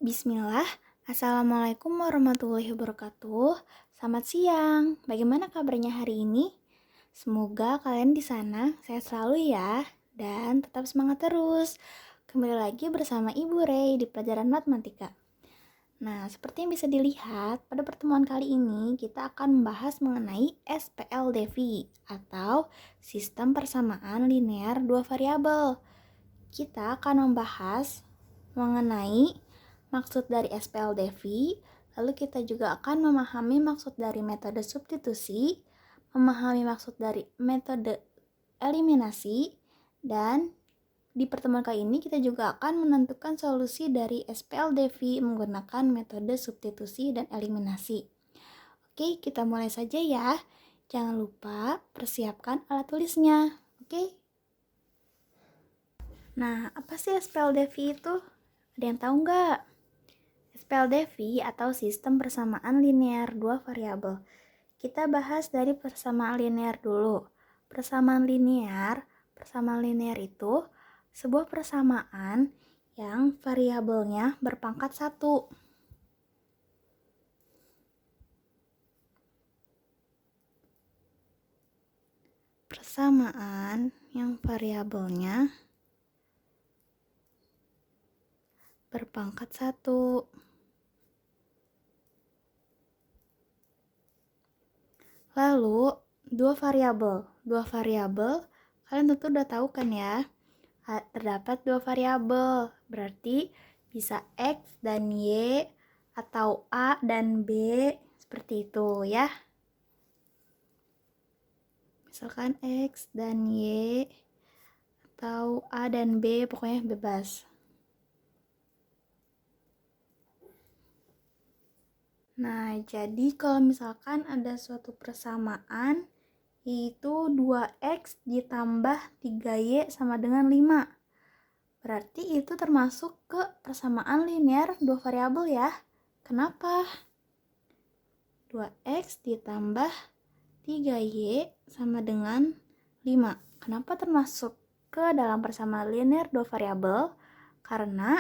Bismillah, Assalamualaikum warahmatullahi wabarakatuh. Selamat siang, bagaimana kabarnya hari ini? Semoga kalian di sana sehat selalu ya, dan tetap semangat terus. Kembali lagi bersama Ibu Rey di pelajaran matematika. Nah, seperti yang bisa dilihat, pada pertemuan kali ini kita akan membahas mengenai SPLDV atau Sistem Persamaan Linear Dua Variabel. Kita akan membahas mengenai maksud dari SPLDV, lalu kita juga akan memahami maksud dari metode substitusi, memahami maksud dari metode eliminasi, dan di pertemuan kali ini kita juga akan menentukan solusi dari SPLDV menggunakan metode substitusi dan eliminasi. Oke, kita mulai saja ya. Jangan lupa persiapkan alat tulisnya. Oke? Nah, apa sih SPLDV itu? Ada yang tahu nggak? SPLDV atau sistem persamaan linear dua variabel. Kita bahas dari persamaan linear dulu. Persamaan linear itu sebuah persamaan yang variabelnya berpangkat 1. Persamaan yang variabelnya berpangkat 1. Lalu, dua variabel, kalian tentu udah tahu kan ya? Terdapat dua variabel, berarti bisa X dan Y atau A dan B, seperti itu ya. Misalkan X dan Y atau A dan B, pokoknya bebas. Nah, jadi kalau misalkan ada suatu persamaan yaitu 2x ditambah 3y sama dengan 5. Berarti itu termasuk ke persamaan linear dua variabel ya. Kenapa? 2x ditambah 3y sama dengan 5. Kenapa termasuk ke dalam persamaan linear dua variabel? Karena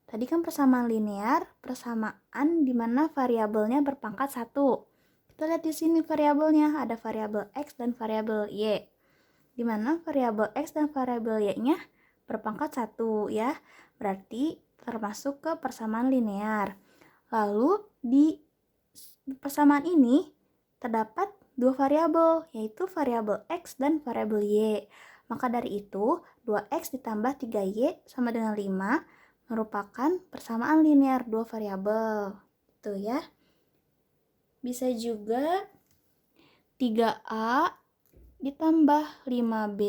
tadi kan persamaan linear, persamaan di mana variabelnya berpangkat 1. Kita lihat di sini variabelnya, ada variabel X dan variabel Y. Di mana variabel X dan variabel Y-nya berpangkat 1 ya. Berarti termasuk ke persamaan linear. Lalu di persamaan ini terdapat dua variabel, yaitu variabel X dan variabel Y. Maka dari itu, 2X ditambah 3Y sama dengan 5 merupakan persamaan linear dua variabel. Itu ya. Bisa juga 3A ditambah 5B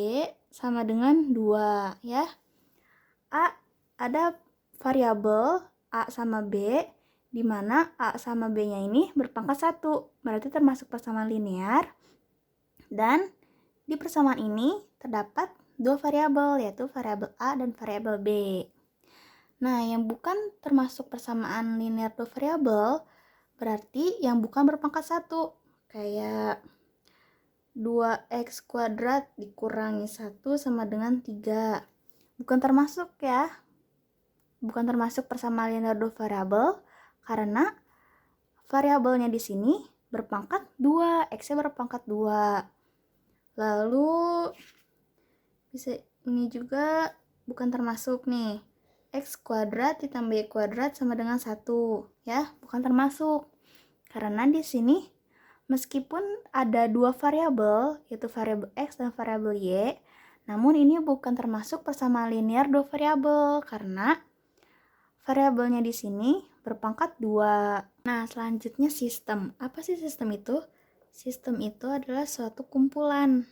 sama dengan 2 ya. A ada variabel A sama B di mana A sama B-nya ini berpangkat 1. Berarti termasuk persamaan linear. Dan di persamaan ini terdapat dua variabel, yaitu variabel A dan variabel B. Nah, yang bukan termasuk persamaan linear dua variabel berarti yang bukan berpangkat 1. Kayak 2x kuadrat dikurangi 1 sama dengan 3. Bukan termasuk ya. Bukan termasuk persamaan linear dua variabel karena variabelnya di sini berpangkat 2, x-nya berpangkat 2. Lalu bisa ini juga bukan termasuk nih. X kuadrat ditambah Y kuadrat sama dengan 1 ya, bukan termasuk. Karena di sini meskipun ada dua variabel, yaitu variabel X dan variabel Y, namun ini bukan termasuk persamaan linear dua variabel karena variabelnya di sini berpangkat 2. Nah, selanjutnya sistem. Apa sih sistem itu? Sistem itu adalah suatu kumpulan.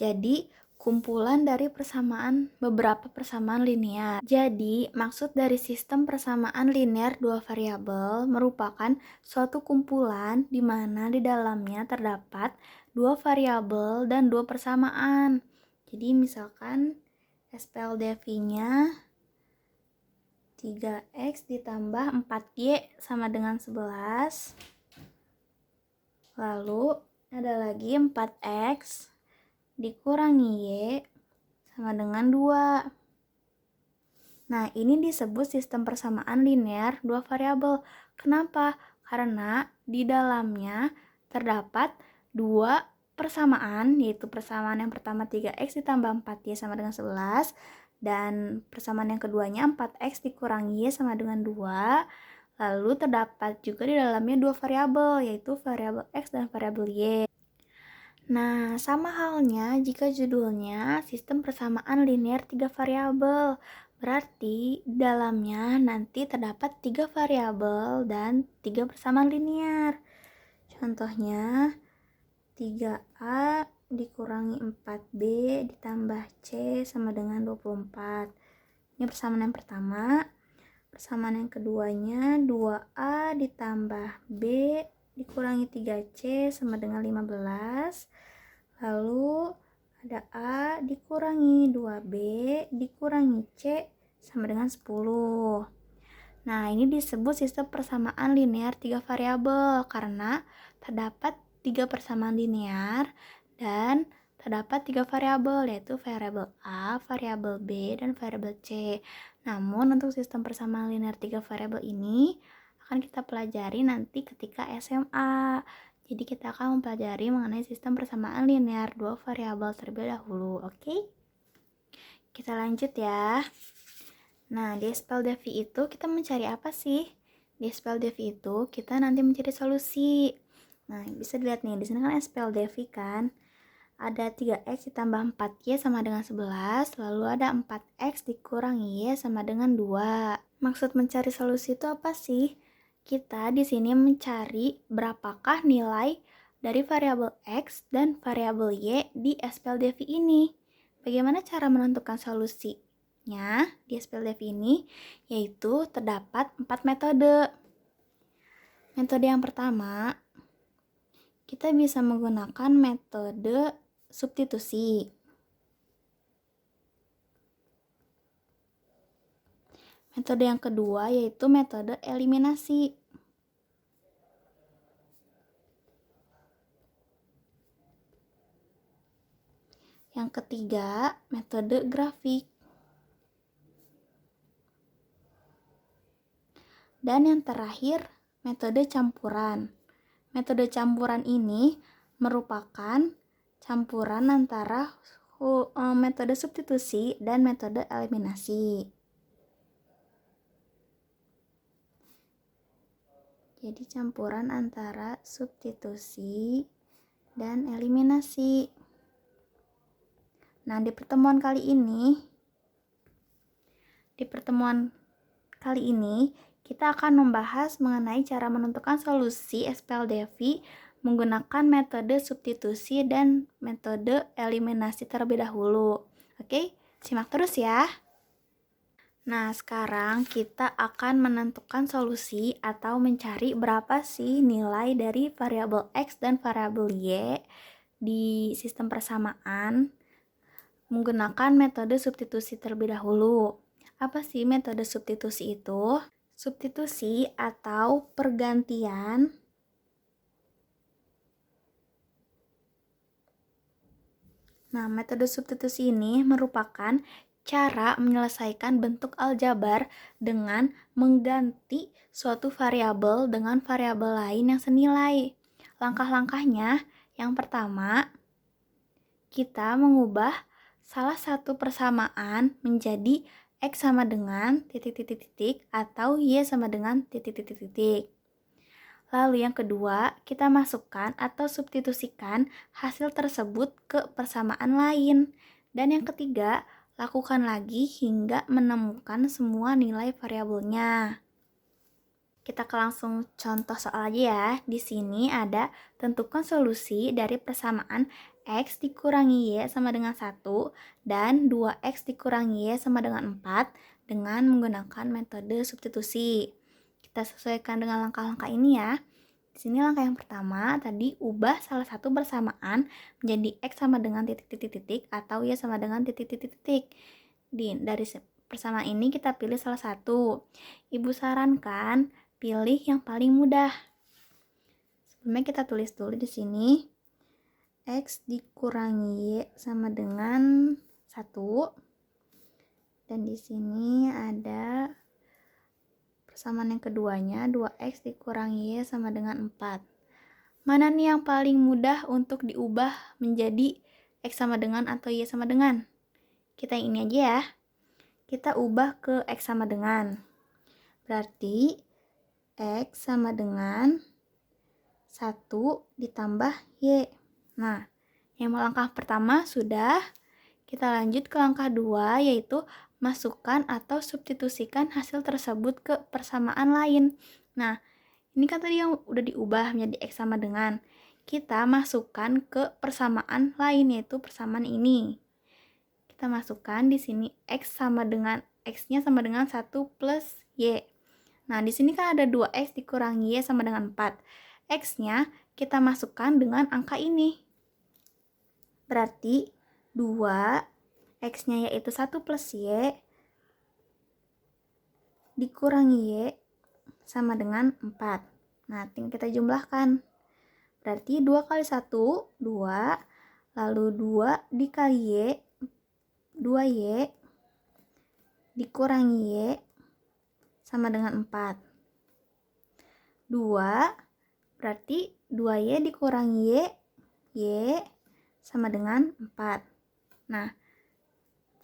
Jadi, kumpulan dari beberapa persamaan linear. Jadi, maksud dari sistem persamaan linear dua variabel merupakan suatu kumpulan di mana di dalamnya terdapat dua variabel dan dua persamaan. Jadi, misalkan SPLDV-nya 3x ditambah 4y sama dengan 11. Lalu, ada lagi 4x dikurangi y sama dengan 2. Nah, ini disebut sistem persamaan linear dua variabel. Kenapa? Karena di dalamnya terdapat dua persamaan, yaitu persamaan yang pertama 3x ditambah 4y sama dengan 11, dan persamaan yang keduanya 4x dikurangi y sama dengan 2. Lalu terdapat juga di dalamnya dua variabel, yaitu variabel x dan variabel y. Nah, sama halnya jika judulnya sistem persamaan linear 3 variabel. Berarti dalamnya nanti terdapat 3 variabel dan 3 persamaan linear. Contohnya 3A dikurangi 4B ditambah C sama dengan 24. Ini persamaan yang pertama. Persamaan yang keduanya 2A ditambah B dikurangi 3C sama dengan 15. Lalu ada A dikurangi 2B dikurangi C sama dengan 10. Nah, ini disebut sistem persamaan linear 3 variabel karena terdapat 3 persamaan linear dan terdapat 3 variabel, yaitu variabel A, variabel B, dan variabel C. Namun untuk sistem persamaan linear 3 variabel ini akan kita pelajari nanti ketika SMA. Jadi kita akan mempelajari mengenai sistem persamaan linear 2 variabel terlebih dahulu, oke? Kita lanjut ya. Nah, di SPLDV itu kita mencari apa sih? Di SPLDV itu kita nanti mencari solusi. Nah, bisa dilihat nih, di sini kan SPLDV kan. Ada 3x ditambah 4y sama dengan 11, lalu ada 4x dikurangi y sama dengan 2. Maksud mencari solusi itu apa sih? Kita di sini mencari berapakah nilai dari variabel x dan variabel y di SPLDV ini. Bagaimana cara menentukan solusi? Di SPLDV ini, yaitu terdapat 4 metode. Metode yang pertama, kita bisa menggunakan metode substitusi. Metode yang kedua yaitu metode eliminasi. Yang ketiga, metode grafik. Dan yang terakhir, metode campuran. Metode campuran ini merupakan campuran antara metode substitusi dan metode eliminasi. Jadi campuran antara substitusi dan eliminasi. Nah, di pertemuan kali ini kita akan membahas mengenai cara menentukan solusi SPLDV menggunakan metode substitusi dan metode eliminasi terlebih dahulu. Oke, simak terus ya. Nah, sekarang kita akan menentukan solusi atau mencari berapa sih nilai dari variabel X dan variabel Y di sistem persamaan menggunakan metode substitusi terlebih dahulu. Apa sih metode substitusi itu? Substitusi atau pergantian metode substitusi ini merupakan cara menyelesaikan bentuk aljabar dengan mengganti suatu variabel dengan variabel lain yang senilai. Langkah-langkahnya, yang pertama, kita mengubah salah satu persamaan menjadi X sama dengan titik-titik-titik atau Y sama dengan titik-titik-titik. Lalu yang kedua, kita masukkan atau substitusikan hasil tersebut ke persamaan lain. Dan yang ketiga, lakukan lagi hingga menemukan semua nilai variabelnya. Kita langsung contoh soal aja ya. Di sini ada tentukan solusi dari persamaan X dikurangi Y sama dengan 1 dan 2X dikurangi Y sama dengan 4 dengan menggunakan metode substitusi. Kita sesuaikan dengan langkah-langkah ini ya. Di sini langkah yang pertama tadi ubah salah satu persamaan menjadi X sama dengan titik-titik-titik atau Y sama dengan titik-titik-titik. Dari persamaan ini kita pilih salah satu. Ibu sarankan pilih yang paling mudah. Sebelumnya kita tulis dulu di sini. X dikurangi Y sama dengan 1 Dan di sini ada persamaan yang keduanya, 2x dikurangi y sama dengan 4. Mana nih yang paling mudah untuk diubah menjadi x sama dengan atau y sama dengan? Kita yang ini aja ya. Kita ubah ke x sama dengan. Berarti x sama dengan 1 ditambah y. Nah, yang langkah pertama sudah. Kita lanjut ke langkah 2, yaitu masukkan atau substitusikan hasil tersebut ke persamaan lain. Nah, ini kan tadi yang udah diubah menjadi x sama dengan. Kita masukkan ke persamaan lain, yaitu persamaan ini. Kita masukkan di sini x sama dengan x-nya sama dengan 1 plus y. Nah, di sini kan ada 2x dikurangi y sama dengan 4. X-nya kita masukkan dengan angka ini. Berarti 2, x-nya yaitu 1 plus y, dikurangi y sama dengan 4. Nah, tinggal kita jumlahkan. Berarti 2 kali 1, 2, lalu 2 dikali y, 2y, dikurangi y, sama dengan 4. 2, berarti 2y dikurangi y sama dengan 4. Nah,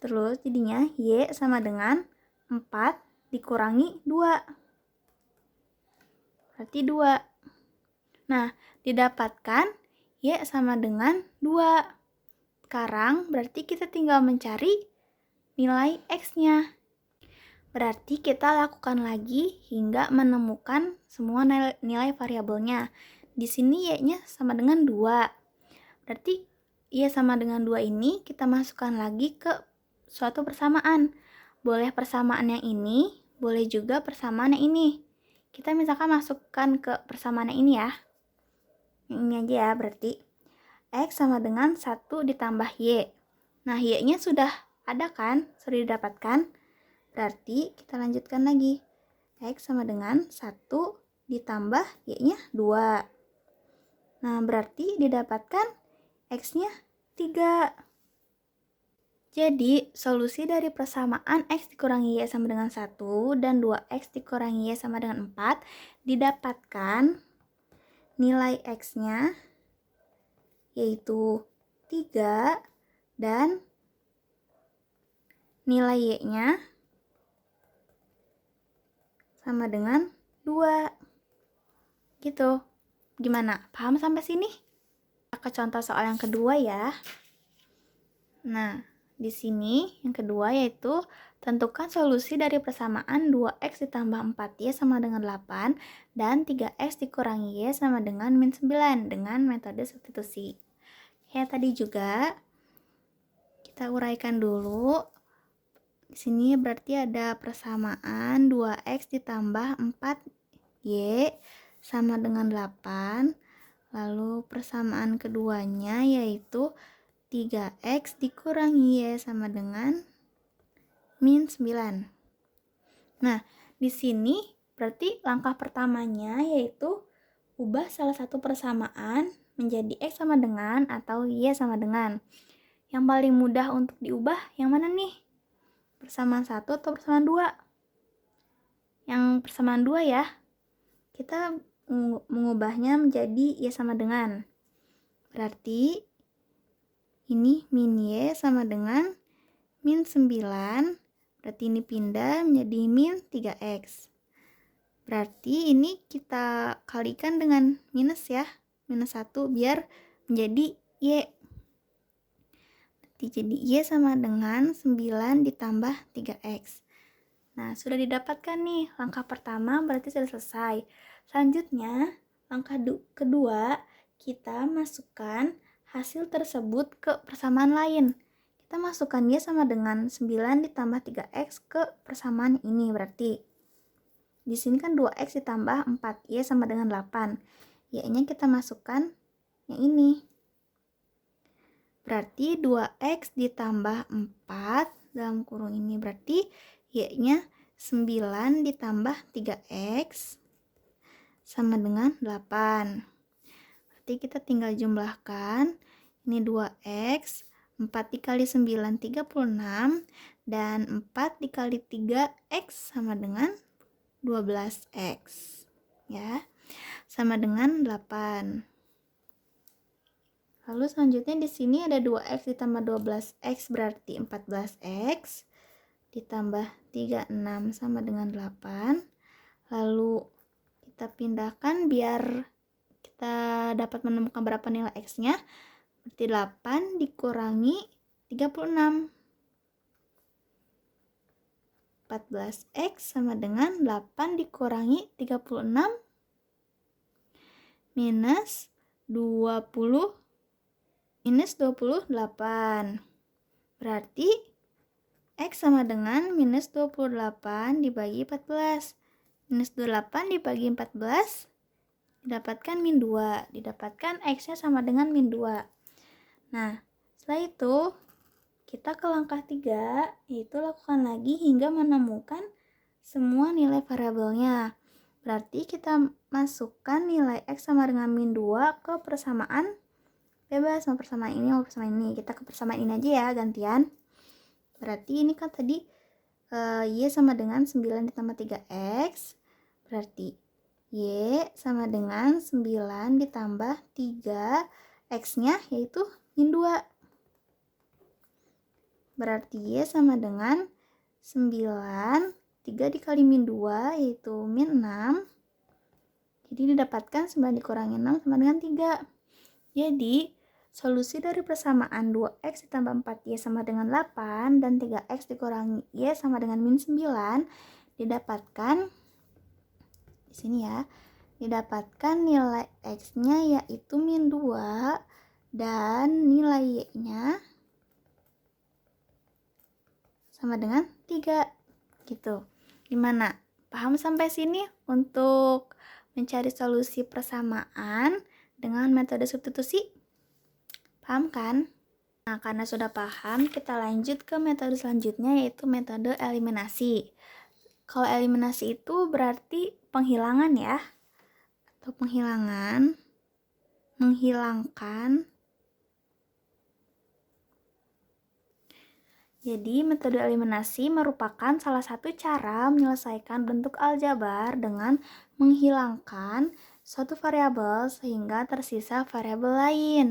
terus jadinya y sama dengan 4 dikurangi 2. Berarti 2. Nah, didapatkan y sama dengan 2. Sekarang berarti kita tinggal mencari nilai x-nya. Berarti kita lakukan lagi hingga menemukan semua nilai variabelnya. Di sini y-nya sama dengan 2. Berarti y sama dengan 2 ini kita masukkan lagi ke suatu persamaan. Boleh persamaan yang ini, boleh juga persamaan yang ini. Kita misalkan masukkan ke persamaan yang ini ya. Yang ini aja ya, berarti x sama dengan 1 ditambah y. Nah, y-nya sudah ada kan? Sudah didapatkan. Berarti kita lanjutkan lagi. X sama dengan 1 ditambah y-nya 2. Nah, berarti didapatkan x-nya 3. Jadi, solusi dari persamaan x dikurangi y sama dengan 1 dan 2x dikurangi y sama dengan 4 didapatkan nilai x-nya yaitu 3 dan nilai y-nya sama dengan 2. Gitu. Gimana? Paham sampai sini? Ke contoh soal yang kedua ya. Nah, di sini yang kedua yaitu tentukan solusi dari persamaan 2x ditambah 4y sama dengan 8 dan 3x dikurangi y sama dengan min 9 dengan metode substitusi. Kayak tadi juga kita uraikan dulu. Di sini berarti ada persamaan 2x ditambah 4y sama dengan 8. Lalu persamaan keduanya yaitu 3x dikurangi y sama dengan min 9. Nah, di sini berarti langkah pertamanya yaitu ubah salah satu persamaan menjadi x sama dengan atau y sama dengan. Yang paling mudah untuk diubah yang mana nih? Persamaan 1 atau persamaan 2? Yang persamaan 2 ya. Kita mengubahnya menjadi y sama dengan. Berarti ini min y sama dengan min 9. Berarti ini pindah menjadi min 3x. Berarti ini kita kalikan dengan minus ya. Minus 1 biar menjadi y. Berarti jadi y sama dengan 9 ditambah 3x. Nah, sudah didapatkan nih. Langkah pertama berarti sudah selesai. Selanjutnya, langkah kedua, kita masukkan hasil tersebut ke persamaan lain. Kita masukkan y sama dengan 9 ditambah 3x ke persamaan ini berarti. Di sini kan 2x ditambah 4y sama dengan 8. Y-nya kita masukkan yang ini. Berarti 2x ditambah 4 dalam kurung ini berarti y-nya 9 ditambah 3x sama dengan 8. Berarti kita tinggal jumlahkan. Ini 2x, 4 dikali 9, 36. Dan 4 dikali 3, X sama dengan 12X. Ya, sama dengan 8. Lalu selanjutnya di sini ada 2X ditambah 12X berarti 14X. Ditambah 36 sama dengan 8. Lalu kita pindahkan biar kita dapat menemukan berapa nilai X-nya. Berarti 8 dikurangi 36. 14X sama dengan 8 dikurangi 36 minus 28. Berarti X sama dengan minus 28 dibagi 14. Minus 28 dibagi 14 didapatkan min 2. Didapatkan X-nya sama dengan min 2. Nah, setelah itu kita ke langkah 3, yaitu lakukan lagi hingga menemukan semua nilai variabelnya. Berarti kita masukkan nilai X sama dengan min 2 ke persamaan bebas. Mau persamaan ini, mau persamaan ini. Kita ke persamaan ini aja ya, gantian. Berarti ini kan tadi Y sama dengan 9 ditambah 3X. Berarti Y sama dengan 9 ditambah 3. X-nya yaitu min 2. Berarti Y sama dengan 9, 3 dikali min 2 yaitu min 6. Jadi didapatkan 9 dikurangi 6 sama dengan 3. Jadi solusi dari persamaan 2X ditambah 4Y sama dengan 8 dan 3X dikurangi Y sama dengan min 9 didapatkan di sini ya. Didapatkan nilai X-nya yaitu min 2 dan nilai Y-nya sama dengan 3 gitu. Gimana? Paham sampai sini untuk mencari solusi persamaan dengan metode substitusi? Paham kan? Nah, karena sudah paham, kita lanjut ke metode selanjutnya yaitu metode eliminasi. Kalau eliminasi itu berarti penghilangan ya. Atau menghilangkan. Jadi, metode eliminasi merupakan salah satu cara menyelesaikan bentuk aljabar dengan menghilangkan suatu variabel sehingga tersisa variabel lain.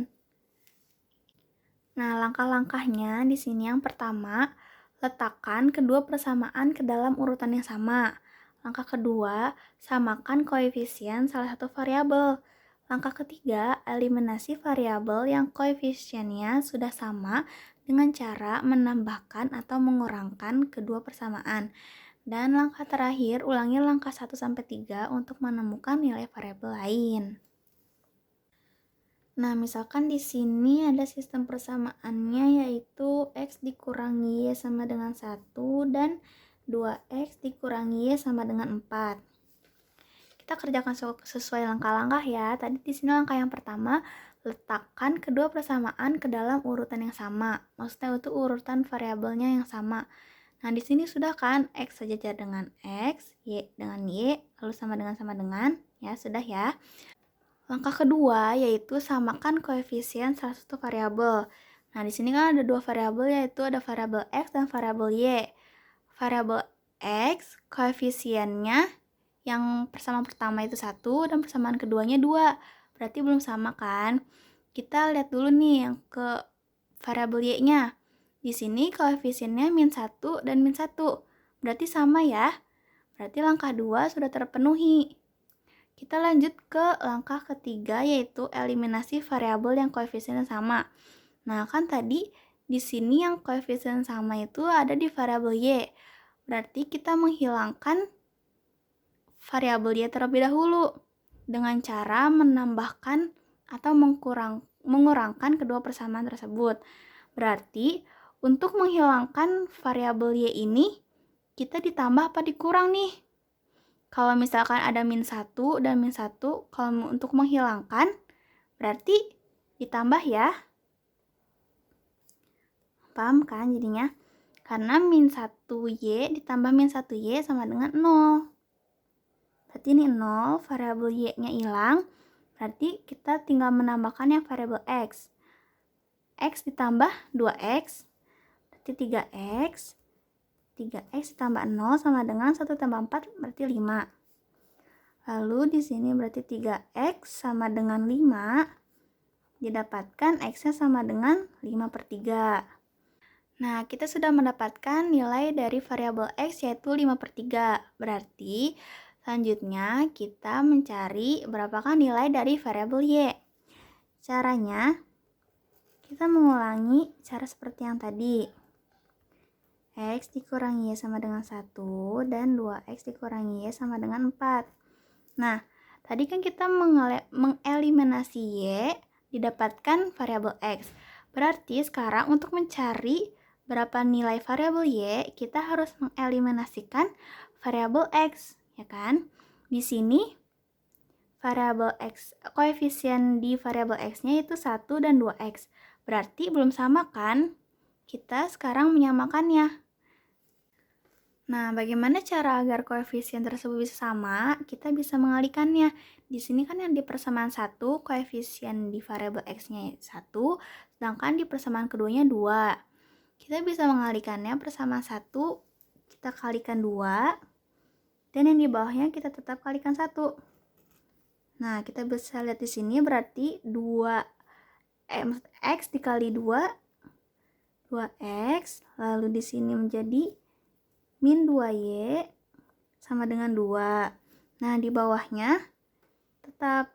Nah, langkah-langkahnya di sini yang pertama, letakkan kedua persamaan ke dalam urutan yang sama. Langkah kedua, samakan koefisien salah satu variabel. Langkah ketiga, eliminasi variabel yang koefisiennya sudah sama dengan cara menambahkan atau mengurangkan kedua persamaan. Dan langkah terakhir, ulangi langkah 1-3 untuk menemukan nilai variabel lain. Nah, misalkan di sini ada sistem persamaannya yaitu X dikurangi Y sama dengan 1 dan 2X dikurangi Y sama dengan 4. Kita kerjakan sesuai langkah-langkah ya. Tadi di sini langkah yang pertama, letakkan kedua persamaan ke dalam urutan yang sama. Maksudnya itu urutan variabelnya yang sama. Nah, di sini sudah kan X sejajar dengan X, Y dengan Y, lalu sama dengan, ya sudah ya. Langkah kedua yaitu samakan koefisien salah satu variabel. Nah, di sini kan ada dua variabel yaitu ada variabel X dan variabel Y. Variabel X koefisiennya yang persamaan pertama itu 1 dan persamaan keduanya 2. Berarti belum sama kan? Kita lihat dulu nih yang ke variabel Y-nya. Di sini koefisiennya min 1 dan min 1. Berarti sama ya? Berarti langkah 2 sudah terpenuhi. Kita lanjut ke langkah ketiga yaitu eliminasi variabel yang koefisiennya sama. Nah, kan tadi di sini yang koefisien sama itu ada di variabel Y. Berarti kita menghilangkan variabel Y terlebih dahulu dengan cara menambahkan atau mengurangkan kedua persamaan tersebut. Berarti untuk menghilangkan variabel Y ini kita ditambah apa dikurang nih? Kalau misalkan ada min 1 dan min 1, kalau untuk menghilangkan berarti ditambah ya. Paham kan jadinya? Karena min 1Y ditambah min 1Y sama dengan 0. Berarti ini 0, variabel Y-nya hilang. Berarti kita tinggal menambahkan yang variabel X. X ditambah 2X, berarti 3X. 3X ditambah 0 sama dengan 1 tambah 4 berarti 5. Lalu di sini berarti 3X sama dengan 5. Didapatkan X-nya sama dengan 5/3. Nah, kita sudah mendapatkan nilai dari variabel X yaitu 5/3. Berarti selanjutnya kita mencari berapakah nilai dari variabel Y. Caranya, kita mengulangi cara seperti yang tadi. X dikurangi Y sama dengan 1 dan 2X dikurangi Y sama dengan 4. Nah, tadi kan kita mengeliminasi Y, didapatkan variabel X. Berarti sekarang untuk mencari berapa nilai variabel Y, kita harus mengeliminasikan variabel X, ya kan? Di sini variabel X, koefisien di variabel X-nya itu 1 dan 2X. Berarti belum sama kan? Kita sekarang menyamakannya. Nah, bagaimana cara agar koefisien tersebut bisa sama? Kita bisa mengalihkannya. Di sini kan yang di persamaan 1, koefisien di variabel X-nya 1, sedangkan di persamaan keduanya 2. Kita bisa mengalihkannya, persamaan 1 kita kalikan 2, dan yang di bawahnya kita tetap kalikan 1. Nah, kita bisa lihat di sini berarti 2X dikali 2, 2X, lalu di sini menjadi min 2Y sama dengan 2. Nah, di bawahnya tetap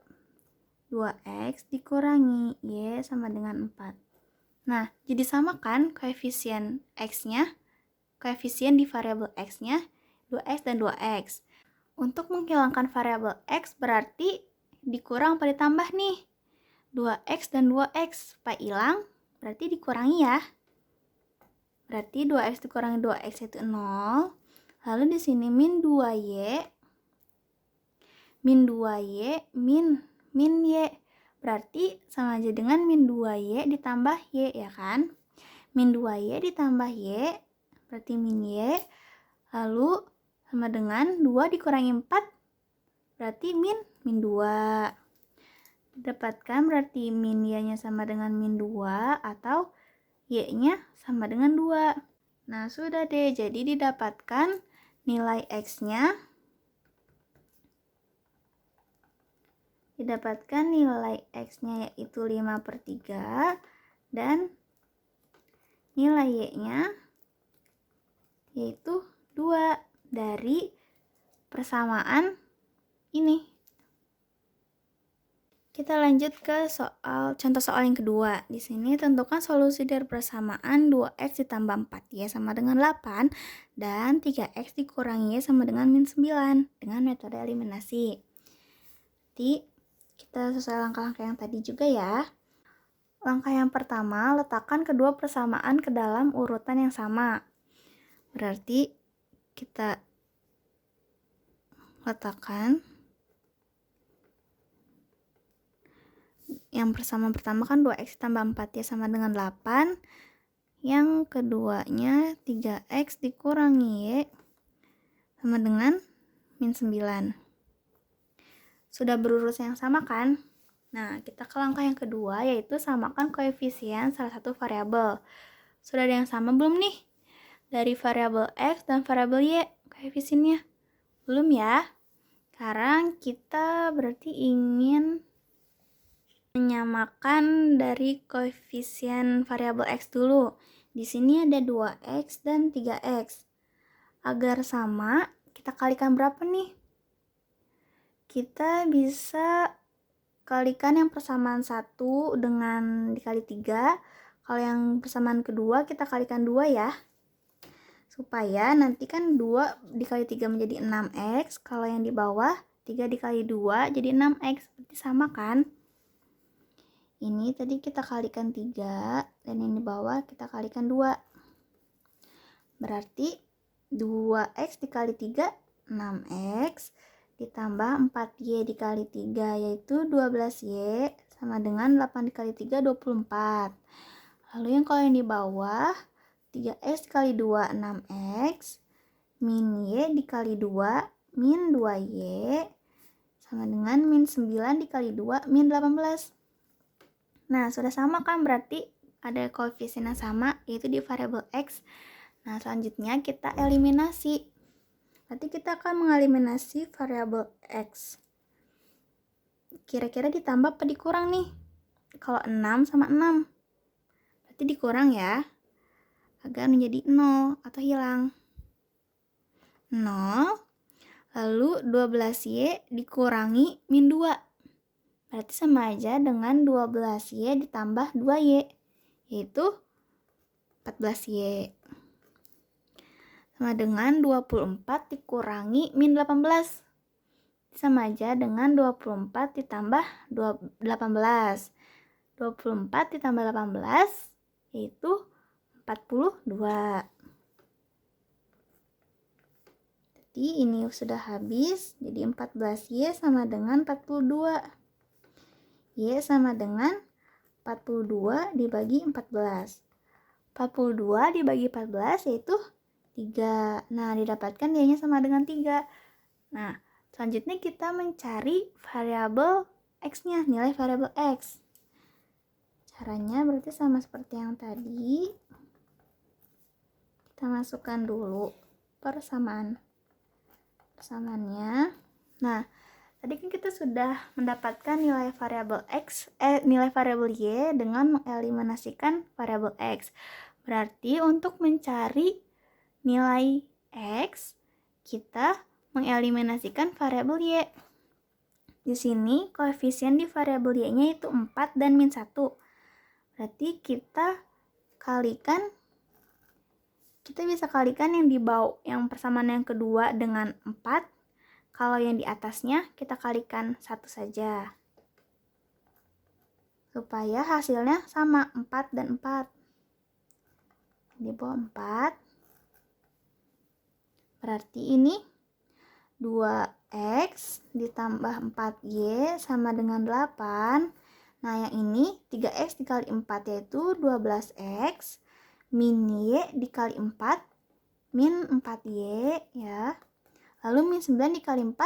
2X dikurangi Y sama dengan 4. Nah, jadi sama kan koefisien X-nya, koefisien di variabel X-nya 2X dan 2X. Untuk menghilangkan variabel X berarti dikurang apa ditambah nih? 2X dan 2X. Supaya hilang berarti dikurangi ya. Berarti 2X dikurangi 2X itu 0. Lalu di sini min 2Y. Min 2Y min Y. Berarti sama aja dengan min 2Y ditambah Y, ya kan? Min 2Y ditambah Y berarti min Y. Lalu sama dengan 2 dikurangi 4 berarti min 2. Didapatkan berarti min Y-nya sama dengan min 2 atau Y-nya sama dengan 2. Nah, sudah deh. Jadi didapatkan nilai X-nya. Didapatkan nilai X-nya yaitu 5/3. Dan nilai Y-nya yaitu 2 dari persamaan ini. Kita lanjut ke contoh soal yang kedua. Di sini tentukan solusi dari persamaan 2X ditambah 4Y sama dengan 8 dan 3X dikurangi Y sama dengan min 9 dengan metode eliminasi. Jadi kita sesuai langkah-langkah yang tadi juga ya. Langkah yang pertama, letakkan kedua persamaan ke dalam urutan yang sama. Berarti kita letakkan yang persamaan pertama kan 2X tambah 4Y sama dengan 8. Yang keduanya 3X dikurangi Y sama dengan min 9. Sudah berurut yang sama kan? Nah, kita ke langkah yang kedua yaitu samakan koefisien salah satu variabel. Sudah ada yang sama belum nih? Dari variabel X dan variabel Y koefisiennya? Belum ya? Sekarang kita berarti ingin menyamakan dari koefisien variabel X dulu. Di sini ada 2X dan 3X. Agar sama, kita kalikan berapa nih? Kita bisa kalikan yang persamaan 1 dengan dikali 3. Kalau yang persamaan kedua kita kalikan 2 ya. Supaya nanti kan 2 dikali 3 menjadi 6X. Kalau yang di bawah 3 dikali 2 jadi 6X. Berarti sama kan? Ini tadi kita kalikan 3 dan yang di bawah kita kalikan 2. Berarti 2X dikali 3 6X ditambah 4Y dikali 3 yaitu 12Y sama dengan 8 dikali 3 24. Lalu yang kalau yang di bawah 3X dikali 2 6X min Y dikali 2 min 2Y sama dengan min 9 dikali 2 min 18. Nah, sudah sama kan berarti ada koefisien yang sama, yaitu di variabel X. Nah, selanjutnya kita eliminasi. Berarti kita akan mengeliminasi variabel X. Kira-kira ditambah apa dikurang nih? Kalau 6 sama 6. Berarti dikurang ya, agar menjadi 0 atau hilang. 0, lalu 12Y dikurangi min 2. Berarti sama aja dengan 12Y ditambah 2Y, yaitu 14Y. Sama dengan 24 dikurangi min 18. Sama aja dengan 24 ditambah 18. 24 ditambah 18 yaitu 42. Jadi ini sudah habis. Jadi 14Y sama dengan 42. Y sama dengan 42 dibagi 14. 42 dibagi 14 yaitu 3. Nah, didapatkan Y-nya sama dengan 3. Nah, selanjutnya kita mencari variabel X-nya, nilai variabel X. Caranya berarti sama seperti yang tadi. Kita masukkan dulu persamaannya. Nah, tadi kan kita sudah mendapatkan nilai variabel nilai variabel Y dengan mengeliminasikan variabel X. Berarti untuk mencari nilai X, kita mengeliminasikan variabel Y. Di sini koefisien di variabel Y-nya itu 4 dan min 1. Berarti kita bisa kalikan yang di bawah, yang persamaan yang kedua dengan 4. Kalau yang di atasnya kita kalikan 1 saja. Supaya hasilnya sama, 4 dan 4. Di bawah 4. Berarti ini 2X ditambah 4Y sama dengan 8. Nah, yang ini 3X dikali 4 yaitu 12X min Y dikali 4 min 4Y ya. Lalu min 9 dikali 4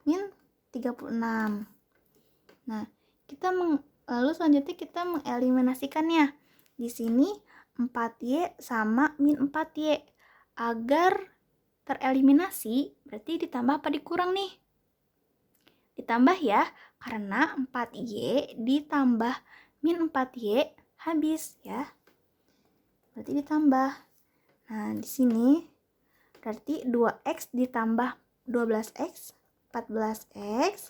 min 36. Nah, lalu selanjutnya kita mengeliminasikannya. Di sini 4Y sama min 4Y. Agar tereliminasi, berarti ditambah apa dikurang nih? Ditambah ya, karena 4Y ditambah min 4Y habis ya. Berarti ditambah. Nah, di sini berarti 2X ditambah 12X, 14X.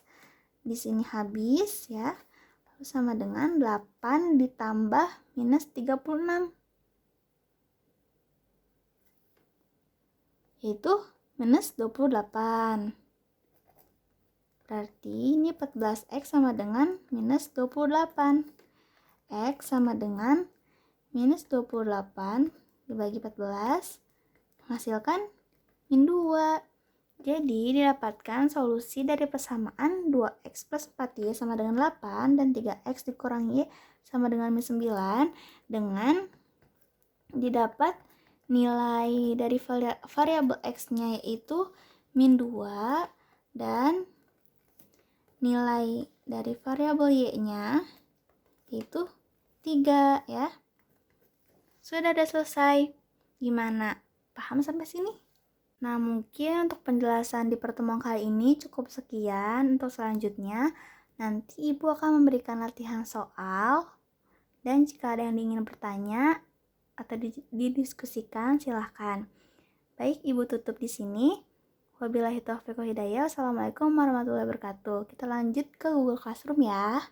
Di sini habis ya. Lalu sama dengan 8 ditambah minus 36. Yaitu minus 28. Berarti ini 14X sama dengan minus 28. X sama dengan minus 28 dibagi 14 menghasilkan min 2. Jadi didapatkan solusi dari persamaan 2X plus 4Y sama dengan 8 dan 3X dikurangi Y sama dengan min 9 dengan didapat nilai dari variabel X-nya yaitu min 2 dan nilai dari variabel Y-nya yaitu 3 ya. Sudah selesai. Gimana? Paham sampai sini? Nah, mungkin untuk penjelasan di pertemuan kali ini cukup sekian. Untuk selanjutnya, nanti Ibu akan memberikan latihan soal. Dan jika ada yang ingin bertanya atau didiskusikan, silahkan. Baik, Ibu tutup di sini. Wabillahi taufiq wal hidayah. Wassalamualaikum warahmatullahi wabarakatuh. Kita lanjut ke Google Classroom ya.